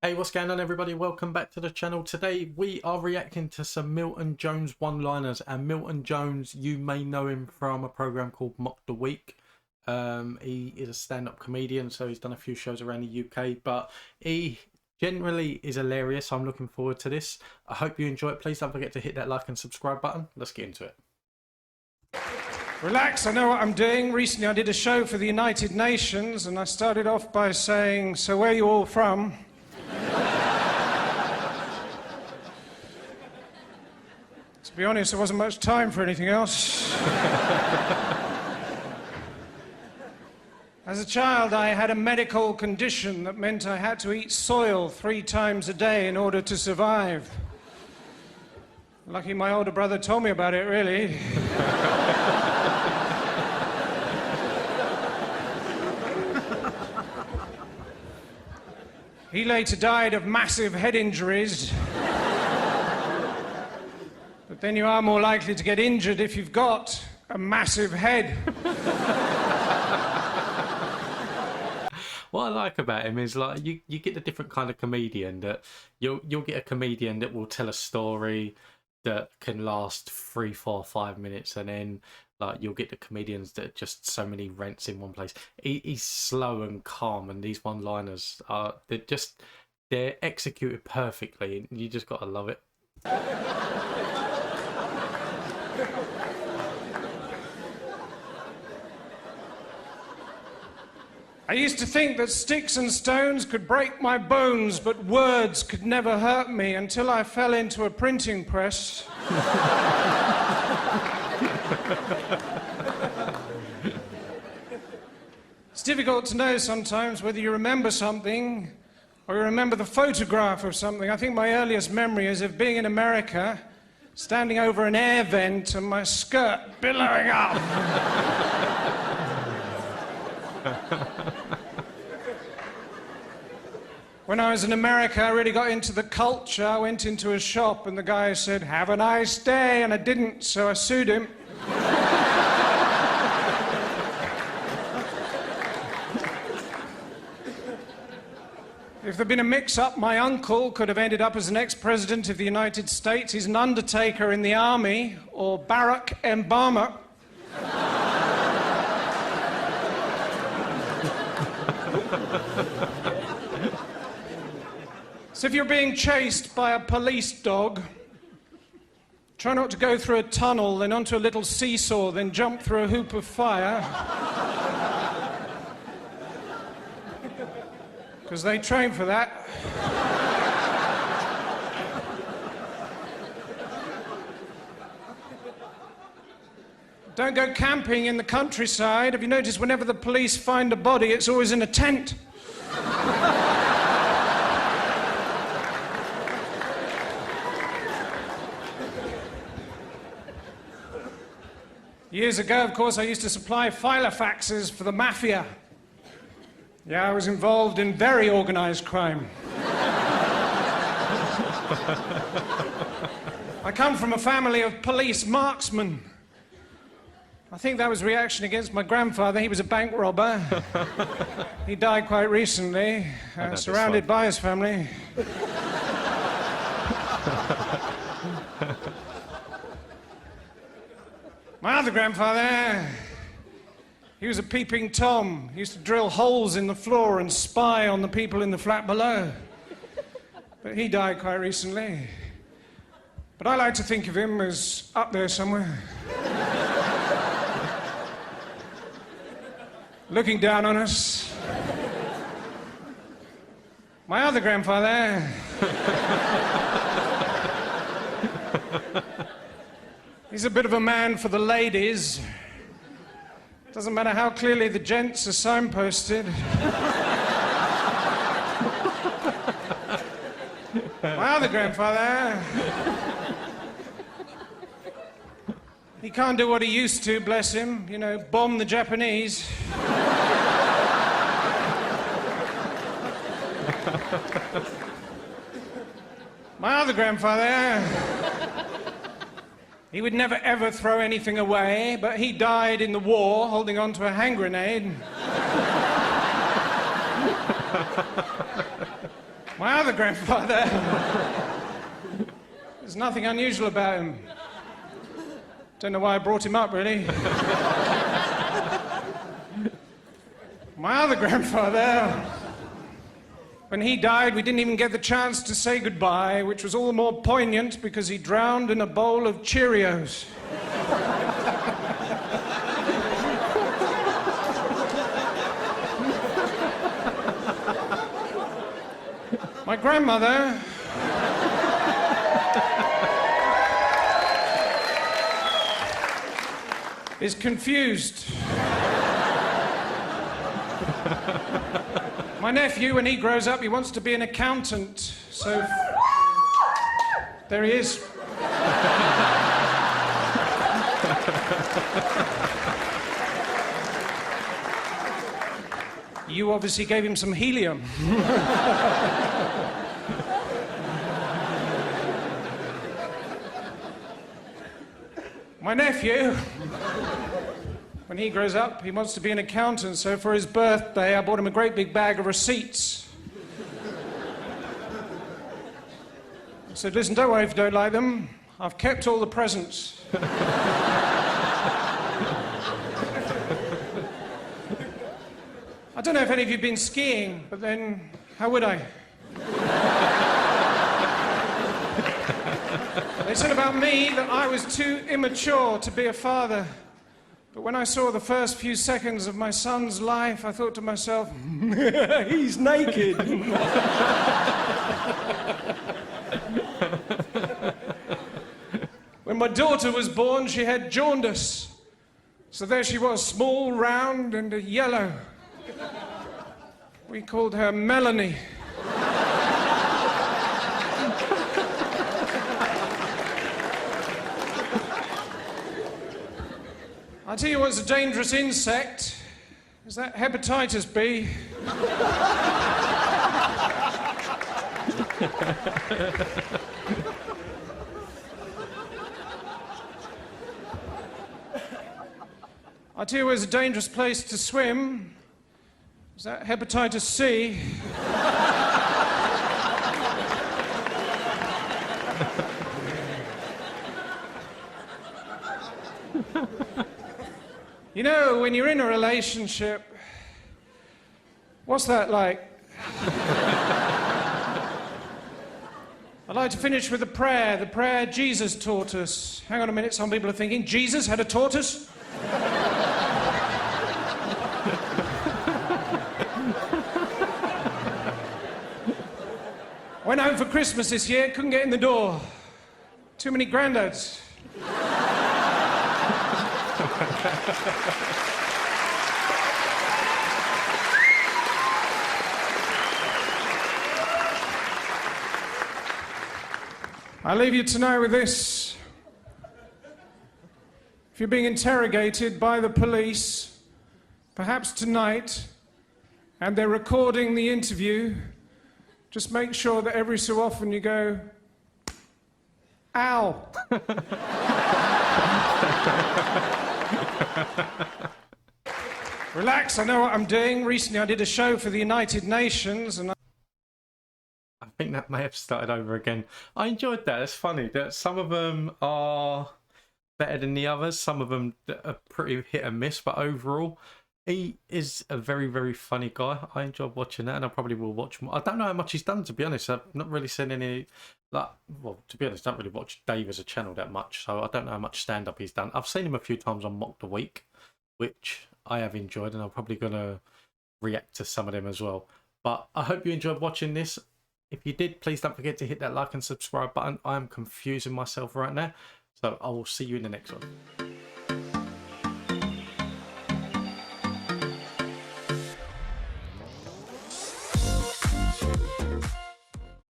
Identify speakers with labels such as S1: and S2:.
S1: Hey, what's going on, everybody? Welcome back to the channel. Today we are reacting to some Milton Jones one-liners, and Milton Jones, you may know him from a program called Mock the Week. He is a stand-up comedian, so he's done a few shows around the UK, but he generally is hilarious. I'm looking forward to this. I hope you enjoy it. Please don't forget to hit that like and subscribe button. Let's get into it.
S2: Relax, I know what I'm doing. Recently I did a show for the United Nations and I started off by saying, "So where are you all from?" To be honest, there wasn't much time for anything else. As a child, I had a medical condition that meant I had to eat soil 3 times a day in order to survive. Lucky my older brother told me about it, really. He later died of massive head injuries. But then you are more likely to get injured if you've got a massive head.
S1: What I like about him is, like, you get a different kind of comedian. That you'll get a comedian that will tell a story that can last 3, 4, 5 minutes, and then like you'll get the comedians that are just so many rants in one place. He's slow and calm, and these one-liners are they're executed perfectly. You just gotta love it.
S2: I used to think that sticks and stones could break my bones, but words could never hurt me until I fell into a printing press. It's difficult to know sometimes whether you remember something or you remember the photograph of something. I think my earliest memory is of being in America, standing over an air vent and my skirt billowing up. When I was in America, I really got into the culture. I went into a shop and the guy said, "Have a nice day," and I didn't, so I sued him. If there'd been a mix-up, my uncle could have ended up as an ex-president of the United States. He's an undertaker in the army, or Barack Obama. So if you're being chased by a police dog, try not to go through a tunnel, then onto a little seesaw, then jump through a hoop of fire. Because they train for that. Don't go camping in the countryside. Have you noticed whenever the police find a body, it's always in a tent? Years ago, of course, I used to supply filofaxes for the mafia. Yeah, I was involved in very organized crime. I come from a family of police marksmen. I think that was reaction against my grandfather. He was a bank robber. He died quite recently, surrounded by his family. My other grandfather, he was a peeping Tom. He used to drill holes in the floor and spy on the people in the flat below. But he died quite recently. But I like to think of him as up there somewhere. Looking down on us. My other grandfather, he's a bit of a man for the ladies. Doesn't matter how clearly the gents are signposted. My other grandfather, he can't do what he used to, bless him. You know, bomb the Japanese. My other grandfather, he would never ever throw anything away, but he died in the war holding on to a hand grenade. My other grandfather, there's nothing unusual about him. Don't know why I brought him up, really. My other grandfather, when he died, we didn't even get the chance to say goodbye, which was all the more poignant because he drowned in a bowl of Cheerios. My grandmother is confused. My nephew, when he grows up, he wants to be an accountant, so... There he is. You obviously gave him some helium. My nephew, when he grows up, he wants to be an accountant, so for his birthday, I bought him a great big bag of receipts. I said, listen, don't worry if you don't like them. I've kept all the presents. I don't know if any of you have been skiing, but then, how would I? They said about me that I was too immature to be a father. But when I saw the first few seconds of my son's life, I thought to myself, he's naked. When my daughter was born, she had jaundice. So there she was, small, round, and yellow. We called her Melanie. I'll tell you what's a dangerous insect. Is that hepatitis B? I'll tell you where's a dangerous place to swim. Is that hepatitis C? You know, when you're in a relationship, what's that like? I'd like to finish with the prayer Jesus taught us. Hang on a minute, some people are thinking, Jesus had a tortoise? Went home for Christmas this year, couldn't get in the door. Too many granddads. I leave you tonight with this. If you're being interrogated by the police, perhaps tonight, and they're recording the interview, just make sure that every so often you go, ow. Relax, I know what I'm doing. Recently I did a show for the United Nations and
S1: I think that may have started over again. I enjoyed that. It's funny that some of them are better than the others. Some of them are pretty hit and miss, but overall, he is a very, very funny guy. I enjoyed watching that, and I probably will watch more. I don't know how much he's done, to be honest. I've not really seen any, like, well, to be honest, I don't really watch Dave as a channel that much, so I don't know how much stand-up he's done. I've seen him a few times on Mock the Week, which I have enjoyed, and I'm probably going to react to some of them as well. But I hope you enjoyed watching this. If you did, please don't forget to hit that like and subscribe button. I am confusing myself right now, so I will see you in the next one.